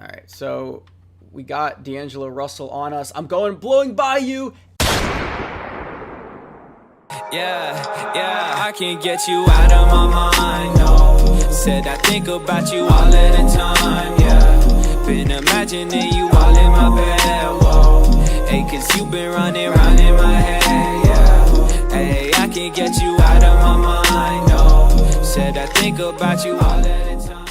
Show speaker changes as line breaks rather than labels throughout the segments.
All right, so we got D'Angelo Russell on us. I'm blowing by you.
Yeah, I can't get you out of my mind, no. Said I think about you all of the time, yeah. Been imagining you all in my bed, whoa. Hey, cause you been running round in my head, yeah. Hey, I can't get you out of my mind, no. Said I think about you all of the time.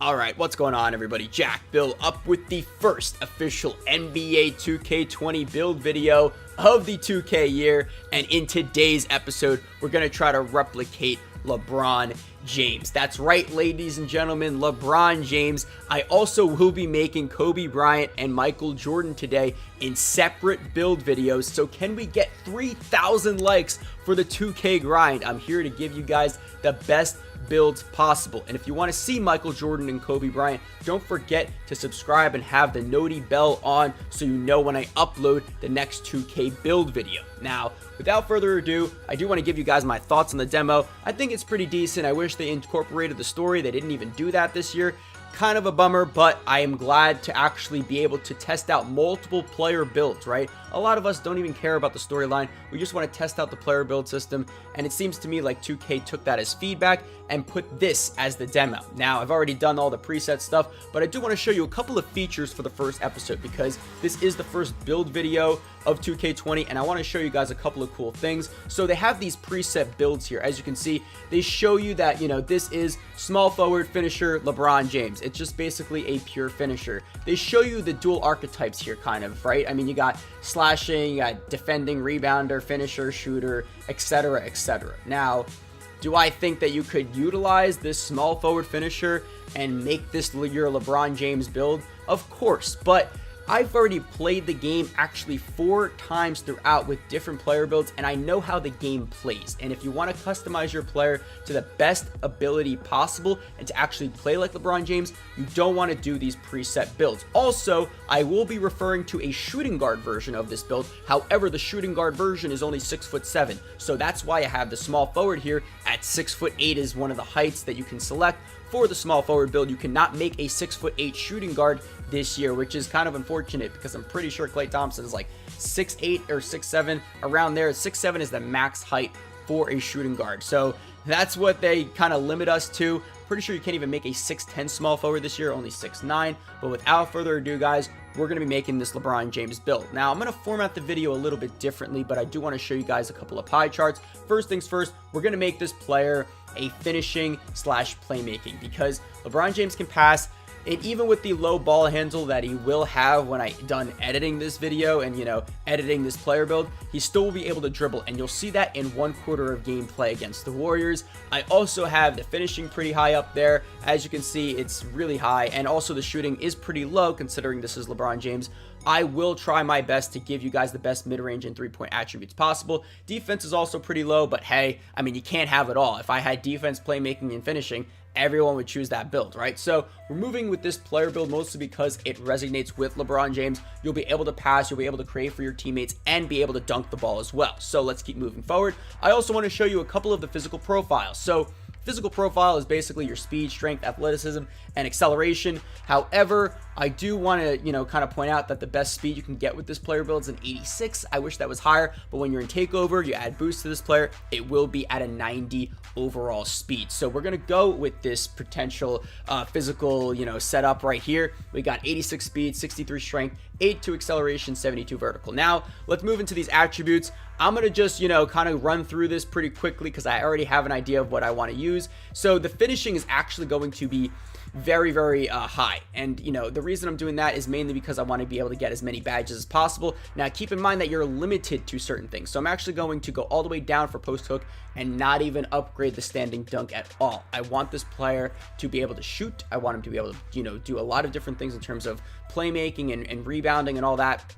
Alright, what's going on, everybody? JackedBill up with the first official NBA 2K20 build video of the 2K year, and in today's episode, we're going to try to replicate LeBron James. That's right, ladies and gentlemen, LeBron James. I also will be making Kobe Bryant and Michael Jordan today in separate build videos, so can we get 3,000 likes for the 2K grind? I'm here to give you guys the best builds possible, and if you want to see Michael Jordan and Kobe Bryant, don't forget to subscribe and have the noti bell on so you know when I upload the next 2K build video. Now, without further ado, I do want to give you guys my thoughts on the demo. I think it's pretty decent. I wish they incorporated the story. They didn't even do that this year. Kind of a bummer, but I am glad to actually be able to test out multiple player builds, right? A lot of us don't even care about the storyline. We just want to test out the player build system, and it seems to me like 2K took that as feedback and put this as the demo. Now, I've already done all the preset stuff, but I do want to show you a couple of features for the first episode because this is the first build video of 2K20, and I want to show you guys a couple of cool things. So they have these preset builds here. As you can see, they show you that, you know, this is small forward finisher LeBron James. It's just basically a pure finisher. They show you the dual archetypes here, kind of, right? I mean, you got slashing, you got defending, rebounder, finisher, shooter, etc., etc. Now, do I think that you could utilize this small forward finisher and make this your LeBron James build? Of course, but I've already played the game actually 4 times throughout with different player builds, and I know how the game plays. And if you want to customize your player to the best ability possible and to actually play like LeBron James, you don't want to do these preset builds. Also, I will be referring to a shooting guard version of this build. However, the shooting guard version is only 6'7", so that's why I have the small forward here at 6'8" is one of the heights that you can select for the small forward build. You cannot make a 6'8" shooting guard this year, which is kind of unfortunate because I'm pretty sure Klay Thompson is like 6'8" or 6'7", around there. 6'7" is the max height for a shooting guard, so that's what they kind of limit us to. Pretty sure you can't even make a 6'10" small forward this year, only 6'9". But without further ado, guys, we're going to be making this LeBron James build. Now, I'm going to format the video a little bit differently, but I do want to show you guys a couple of pie charts. First things first, we're going to make this player a finishing / playmaking because LeBron James can pass. And even with the low ball handle that he will have when I done editing this video and, you know, editing this player build, he still will be able to dribble, and you'll see that in 1/4 of gameplay against the Warriors. I also have the finishing pretty high up there. As you can see, it's really high, and also the shooting is pretty low considering this is LeBron James. I will try my best to give you guys the best mid-range and three-point attributes possible. Defense is also pretty low, but hey, I mean, you can't have it all. If I had defense, playmaking, and finishing, everyone would choose that build, right? So we're moving with this player build mostly because it resonates with LeBron James. You'll be able to pass, you'll be able to create for your teammates, and be able to dunk the ball as well. So let's keep moving forward. I also want to show you a couple of the physical profiles. So physical profile is basically your speed, strength, athleticism, and acceleration. However, I do want to, you know, kind of point out that the best speed you can get with this player build is an 86. I wish that was higher, but when you're in takeover, you add boost to this player, it will be at a 90 overall speed. So we're going to go with this potential physical, you know, setup right here. We got 86 speed, 63 strength, 82 acceleration, 72 vertical. Now, let's move into these attributes. I'm going to just, you know, kind of run through this pretty quickly because I already have an idea of what I want to use. So the finishing is actually going to be very, very high. And, you know, the reason I'm doing that is mainly because I want to be able to get as many badges as possible. Now, keep in mind that you're limited to certain things. So I'm actually going to go all the way down for post hook and not even upgrade the standing dunk at all. I want this player to be able to shoot. I want him to be able to, you know, do a lot of different things in terms of playmaking and rebounding and all that.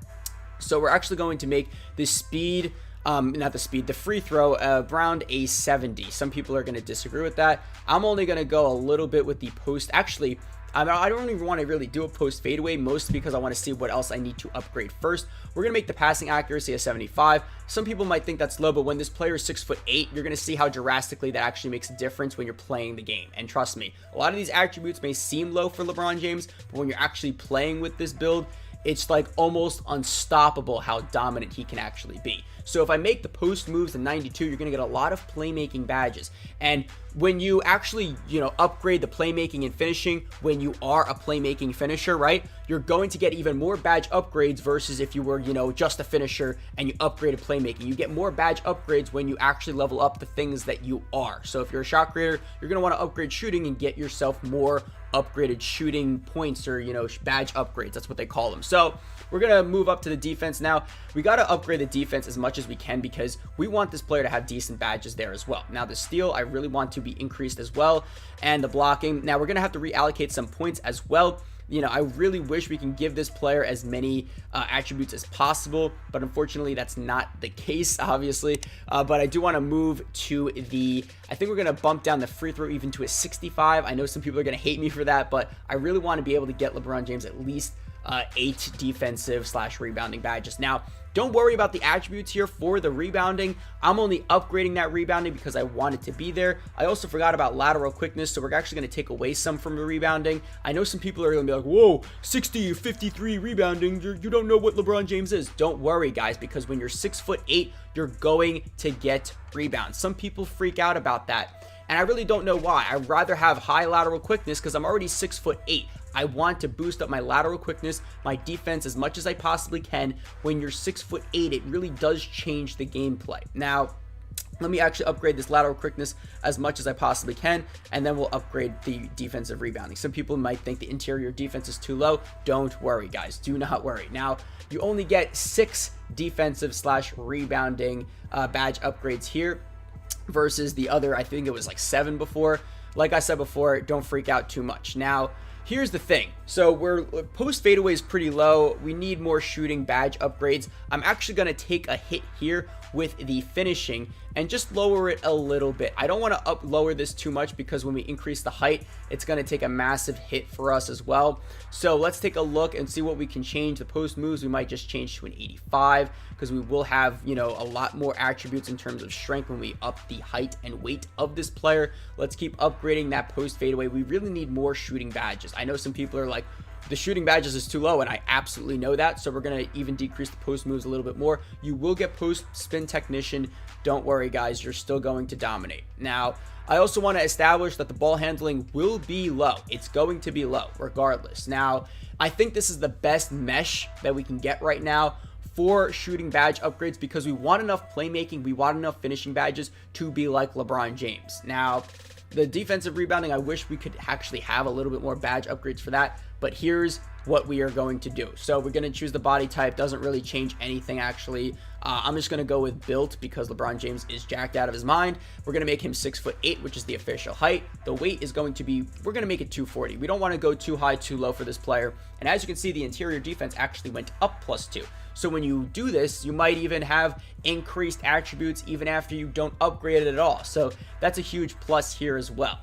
So we're actually going to make this speed, the free throw around a 70. Some people are going to disagree with that. I'm only going to go a little bit with the post. Actually, I don't even want to really do a post fadeaway, mostly because I want to see what else I need to upgrade first. We're going to make the passing accuracy a 75. Some people might think that's low, but when this player is 6'8", you're going to see how drastically that actually makes a difference when you're playing the game. And trust me, a lot of these attributes may seem low for LeBron James, but when you're actually playing with this build, it's like almost unstoppable how dominant he can actually be. So if I make the post moves to 92, you're going to get a lot of playmaking badges. And when you actually, upgrade the playmaking and finishing, when you are a playmaking finisher, right, you're going to get even more badge upgrades versus if you were, just a finisher and you upgraded playmaking. You get more badge upgrades when you actually level up the things that you are. So if you're a shot creator, you're going to want to upgrade shooting and get yourself more upgraded shooting points, or badge upgrades. That's what they call them. So we're gonna move up to the defense now. We got to upgrade the defense as much as we can because we want this player to have decent badges there as well. Now the steal, I really want to be increased as well, and the blocking. Now we're gonna have to reallocate some points as well. I really wish we can give this player as many attributes as possible, but unfortunately that's not the case, obviously. But I do want to move to I think we're going to bump down the free throw even to a 65. I know some people are going to hate me for that, but I really want to be able to get LeBron James at least 8 defensive / rebounding badges. Now, don't worry about the attributes here for the rebounding. I'm only upgrading that rebounding because I want it to be there. I also forgot about lateral quickness, so we're actually going to take away some from the rebounding. I know some people are going to be like, whoa, 60 or 53 rebounding, you don't know what LeBron James is. Don't worry, guys, because when you're 6'8", you're going to get rebounds. Some people freak out about that, and I really don't know why. I'd rather have high lateral quickness because I'm already 6'8". I want to boost up my lateral quickness, my defense as much as I possibly can. When you're 6'8", it really does change the gameplay. Now, let me actually upgrade this lateral quickness as much as I possibly can, and then we'll upgrade the defensive rebounding. Some people might think the interior defense is too low. Don't worry, guys. Do not worry. Now, you only get 6 defensive / rebounding badge upgrades here versus the other, I think it was like 7 before. Like I said before, don't freak out too much. Now, here's the thing. So we're post fadeaway is pretty low. We need more shooting badge upgrades. I'm actually going to take a hit here with the finishing and just lower it a little bit. I don't want to lower this too much because when we increase the height, it's going to take a massive hit for us as well. So let's take a look and see what we can change. The post moves, we might just change to an 85 because we will have, a lot more attributes in terms of strength when we up the height and weight of this player. Let's keep upgrading that post fadeaway. We really need more shooting badges. I know some people are like, the shooting badges is too low, and I absolutely know that, so we're going to even decrease the post moves a little bit more. You will get post spin technician. Don't worry, guys, you're still going to dominate. Now, I also want to establish that the ball handling will be low. It's going to be low regardless. Now, I think this is the best mesh that we can get right now for shooting badge upgrades because we want enough playmaking, we want enough finishing badges to be like LeBron James. Now, the defensive rebounding, I wish we could actually have a little bit more badge upgrades for that, but here's what we are going to do. So we're going to choose the body type. Doesn't really change anything, actually. I'm just going to go with built because LeBron James is jacked out of his mind. We're going to make him 6'8", which is the official height. The weight is going to be, we're going to make it 240. We don't want to go too high, too low for this player. And as you can see, the interior defense actually went up +2. So when you do this, you might even have increased attributes even after you don't upgrade it at all. So that's a huge plus here as well.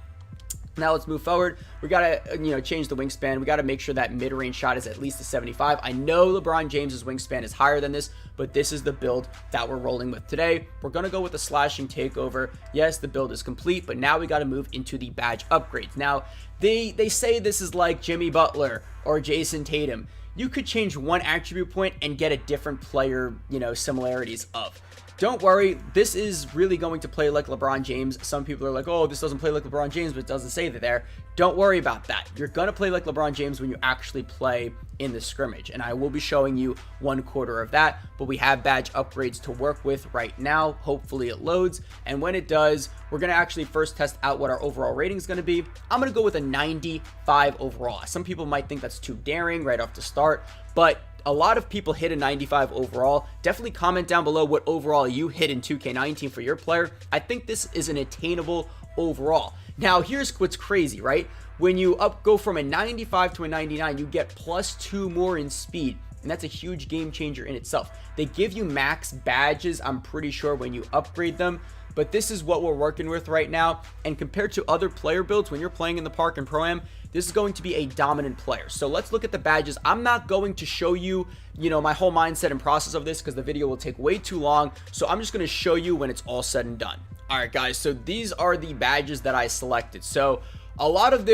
Now let's move forward. We got to, change the wingspan. We got to make sure that mid-range shot is at least a 75. I know LeBron James's wingspan is higher than this, but this is the build that we're rolling with today. We're going to go with the slashing takeover. Yes, the build is complete, but now we got to move into the badge upgrades. Now, they say this is like Jimmy Butler or Jason Tatum. You could change one attribute point and get a different player, similarities of. Don't worry, this is really going to play like LeBron James. Some people are like, oh, this doesn't play like LeBron James, but it doesn't say that there. Don't worry about that. You're going to play like LeBron James when you actually play in the scrimmage, and I will be showing you 1/4 of that, but we have badge upgrades to work with right now. Hopefully it loads, and when it does, we're going to actually first test out what our overall rating is going to be. I'm going to go with a 95 overall. Some people might think that's too daring right off the start, but a lot of people hit a 95 overall. Definitely comment down below what overall you hit in 2K19 for your player. I think this is an attainable overall. Now, here's what's crazy, right? When you go from a 95 to a 99, you get +2 more in speed, and that's a huge game changer in itself. They give you max badges, I'm pretty sure, when you upgrade them. but this is what we're working with right now. And compared to other player builds, when you're playing in the park and Pro-Am, this is going to be a dominant player. So let's look at the badges. I'm not going to show you, my whole mindset and process of this because the video will take way too long. So I'm just going to show you when it's all said and done. All right, guys. So these are the badges that I selected. So a lot of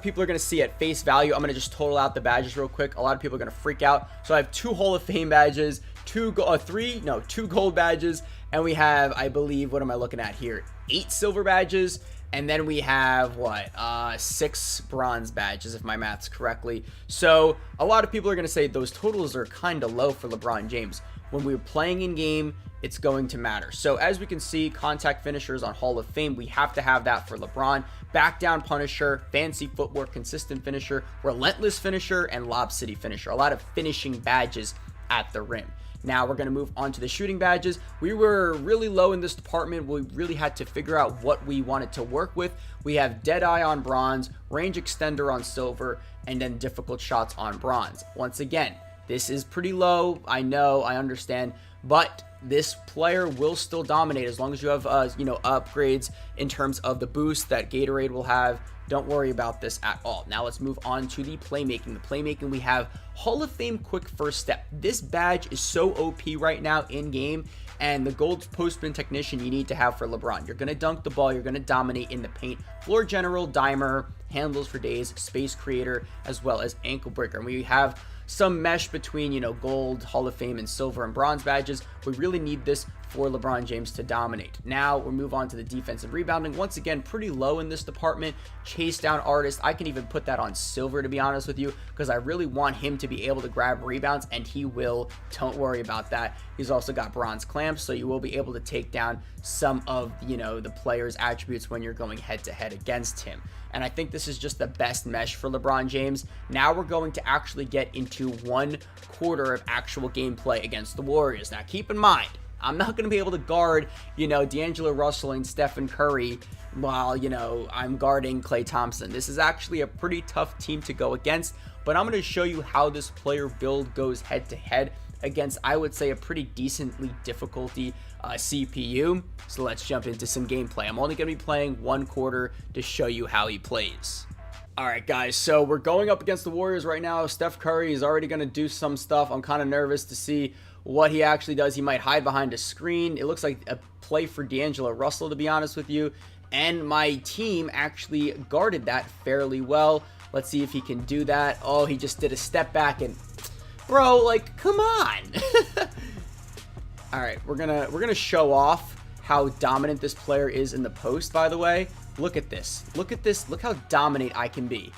people are going to see at face value. I'm going to just total out the badges real quick. A lot of people are going to freak out. So I have 2 Hall of Fame badges, 2 gold badges, and we have, I believe, what am I looking at here? 8 silver badges. And then we have 6 bronze badges, if my math's correctly. So a lot of people are going to say those totals are kind of low for LeBron James. When we're playing in game, it's going to matter. So as we can see, contact finishers on Hall of Fame, we have to have that for LeBron. Back down punisher, fancy footwork, consistent finisher, relentless finisher, and lob city finisher. A lot of finishing badges at the rim. Now we're going to move on to the shooting badges. We were really low in this department. We really had to figure out what we wanted to work with. We have Deadeye on bronze, range extender on silver, and then difficult shots on bronze. Once again, this is pretty low. I know, I understand, but this player will still dominate as long as you have, upgrades in terms of the boost that Gatorade will have. Don't worry about this at all. Now let's move on to the playmaking. The playmaking, we have Hall of Fame quick first step. This badge is so OP right now in game, and the gold post-spin technician you need to have for LeBron. You're going to dunk the ball. You're going to dominate in the paint. Floor general, dimer, handles for days, space creator, as well as ankle breaker. And we have some mesh between, gold, Hall of Fame, and silver and bronze badges. We really need this for LeBron James to dominate. Now we'll move on to the defensive rebounding. Once again, pretty low in this department. Chase down artist. I can even put that on silver, to be honest with you, because I really want him to be able to grab rebounds, and he will. Don't worry about that. He's also got bronze clamps, so you will be able to take down some of, the player's attributes when you're going head to head against him. And I think this is just the best mesh for LeBron James. Now we're going to actually get into 1 quarter of actual gameplay against the Warriors. Now keep in mind, I'm not going to be able to guard, D'Angelo Russell and Stephen Curry while, I'm guarding Klay Thompson. This is actually a pretty tough team to go against, but I'm going to show you how this player build goes head to head against, I would say, a pretty decently difficulty CPU. So let's jump into some gameplay. I'm only going to be playing 1 quarter to show you how he plays. All right, guys, so we're going up against the Warriors right now. Steph Curry is already going to do some stuff. I'm kind of nervous to see what he actually does. He might hide behind a screen. It looks like a play for D'Angelo Russell, to be honest with you. And my team actually guarded that fairly well. Let's see if he can do that. Oh, he just did a step back and... Bro, like, come on. All right, we're gonna show off how dominant this player is in the post, by the way. Look at this. Look at this. Look how dominant I can be.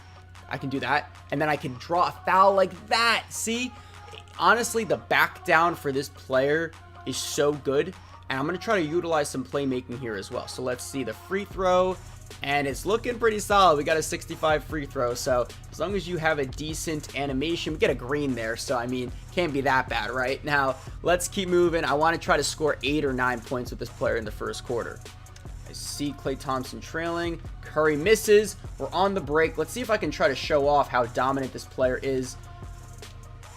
I can do that, and then I can draw a foul like that. See? Honestly, the back down for this player is so good, and I'm going to try to utilize some playmaking here as well. So let's see the free throw, and it's looking pretty solid. We got a 65 free throw, so as long as you have a decent animation, we get a green there, so I mean, can't be that bad, right? Now, let's keep moving. I want to try to score 8 or 9 points with this player in the first quarter. I see Klay Thompson trailing. Curry misses. We're on the break. Let's see if I can try to show off how dominant this player is.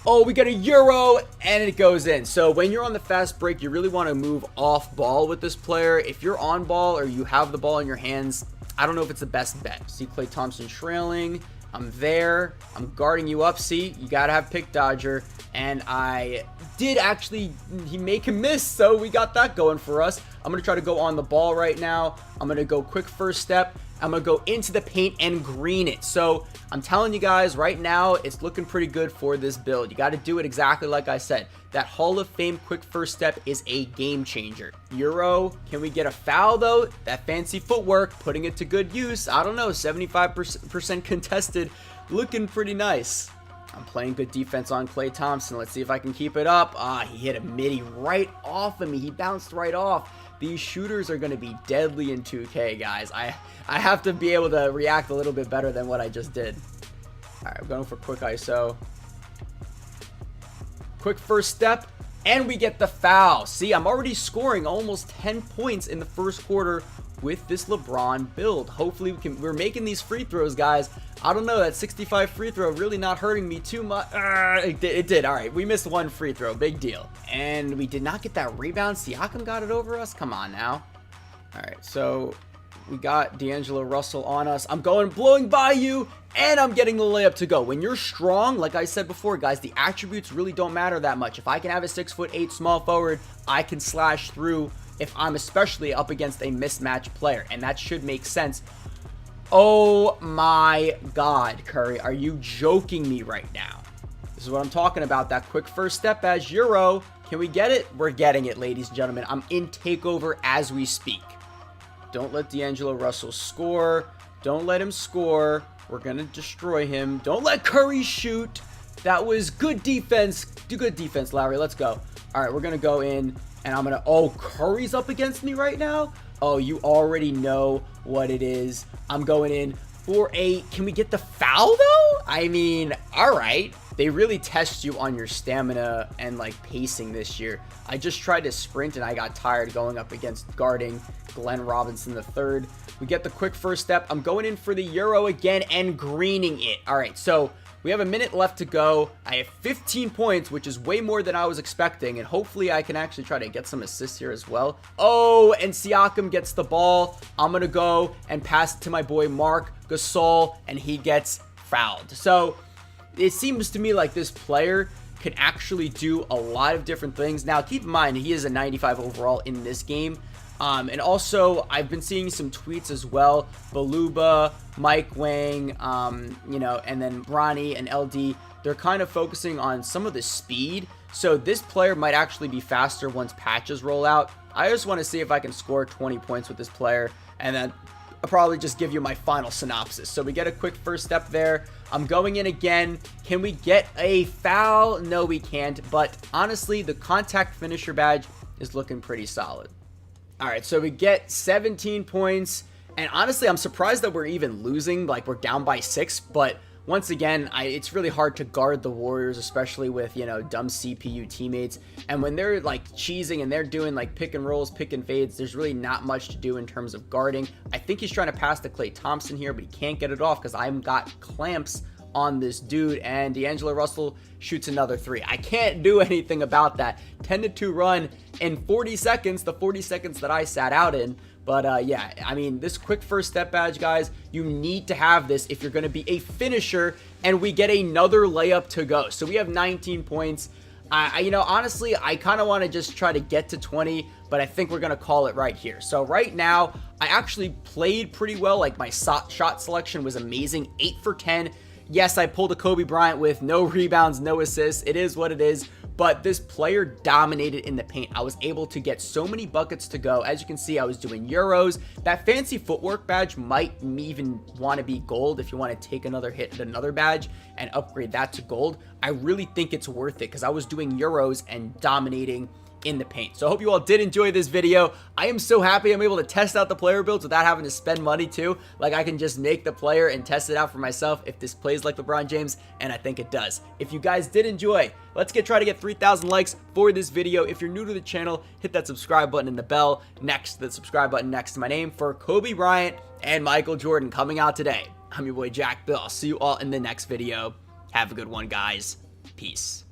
Oh, we got a Euro, and it goes in. So when you're on the fast break, you really want to move off ball with this player. If you're on ball or you have the ball in your hands, I don't know if it's the best bet. See Klay Thompson trailing. I'm there. I'm guarding you up. See, you got to have pick dodger. And I did actually, he make him miss, so we got that going for us. I'm going to try to go on the ball right now. I'm going to go quick first step. I'm going to go into the paint and green it. So I'm telling you guys right now, it's looking pretty good for this build. You got to do it exactly like I said. That Hall of Fame quick first step is a game changer. Euro, can we get a foul though? That fancy footwork, putting it to good use. I don't know, 75% contested, looking pretty nice. I'm playing good defense on Klay Thompson. Let's see if I can keep it up. He hit a midi right off of me. He bounced right off. These shooters are going to be deadly in 2K, guys. I have to be able to react a little bit better than what I just did. All right, I'm going for quick ISO. Quick first step, and we get the foul. See, I'm already scoring almost 10 points in the first quarter with this LeBron build. Hopefully we're making these free throws, guys. I don't know, that 65 free throw really not hurting me too much. It did. All right, we missed 1 free throw, big deal. And we did not get that rebound. Siakam got it over us. Come on now. All right, so we got D'Angelo Russell on us. I'm blowing by you, and I'm getting the layup to go. When you're strong, like I said before, guys, the attributes really don't matter that much. If I can have a 6'8" small forward, I can slash through if I'm especially up against a mismatched player, and that should make sense. Oh my God, Curry, are you joking me right now? This is what I'm talking about, that quick first step as Euro. Can we get it? We're getting it, ladies and gentlemen. I'm in takeover as we speak. Don't let D'Angelo Russell score. Don't let him score. We're going to destroy him. Don't let Curry shoot. That was good defense. Do good defense, Lowry. Let's go. All right, we're going to go in, and I'm going to... Oh, Curry's up against me right now? Oh, you already know what it is. I'm going in for a... Can we get the foul, though? I mean, all right. They really test you on your stamina and, like, pacing this year. I just tried to sprint, and I got tired going up against guarding Glenn Robinson III. We get the quick first step. I'm going in for the Euro again and greening it. All right, so we have a minute left to go. I have 15 points, which is way more than I was expecting, and hopefully I can actually try to get some assists here as well. Oh, and Siakam gets the ball. I'm going to go and pass it to my boy Marc Gasol, and he gets fouled. So it seems to me like this player can actually do a lot of different things. Now, keep in mind, he is a 95 overall in this game. And also, I've been seeing some tweets as well. Baluba, Mike Wang, you know, and then Ronnie and LD, they're kind of focusing on some of the speed. So this player might actually be faster once patches roll out. I just want to see if I can score 20 points with this player, and then I'll probably just give you my final synopsis. So we get a quick first step there. I'm going in again. Can we get a foul? No, we can't. But honestly, the contact finisher badge is looking pretty solid. All right, so we get 17 points. And honestly, I'm surprised that we're even losing. Like, we're down by 6. But once again, it's really hard to guard the Warriors, especially with, you know, dumb CPU teammates. And when they're, like, cheesing and they're doing, like, pick and rolls, pick and fades, there's really not much to do in terms of guarding. I think he's trying to pass to Klay Thompson here, but he can't get it off because I've got clamps on this dude, and D'Angelo Russell shoots another 3. I can't do anything about that. 10-2 run in 40 seconds, the 40 seconds that I sat out in. But yeah, I mean, this quick first step badge, guys, you need to have this if you're going to be a finisher, and we get another layup to go. So we have 19 points. You know, honestly, I kind of want to just try to get to 20, but I think we're going to call it right here. So right now, I actually played pretty well. Like, my shot selection was amazing, 8 for 10. Yes, I pulled a Kobe Bryant with no rebounds, no assists. It is what it is. But this player dominated in the paint. I was able to get so many buckets to go. As you can see, I was doing Euros. That fancy footwork badge might even want to be gold if you want to take another hit at another badge and upgrade that to gold. I really think it's worth it because I was doing Euros and dominating in the paint. So I hope you all did enjoy this video. I am so happy I'm able to test out the player builds without having to spend money too. Like, I can just make the player and test it out for myself if this plays like LeBron James, and I think it does. If you guys did enjoy, let's try to get 3,000 likes for this video. If you're new to the channel, hit that subscribe button and the bell next to the subscribe button next to my name for Kobe Bryant and Michael Jordan coming out today. I'm your boy JackedBill. I'll see you all in the next video. Have a good one, guys. Peace.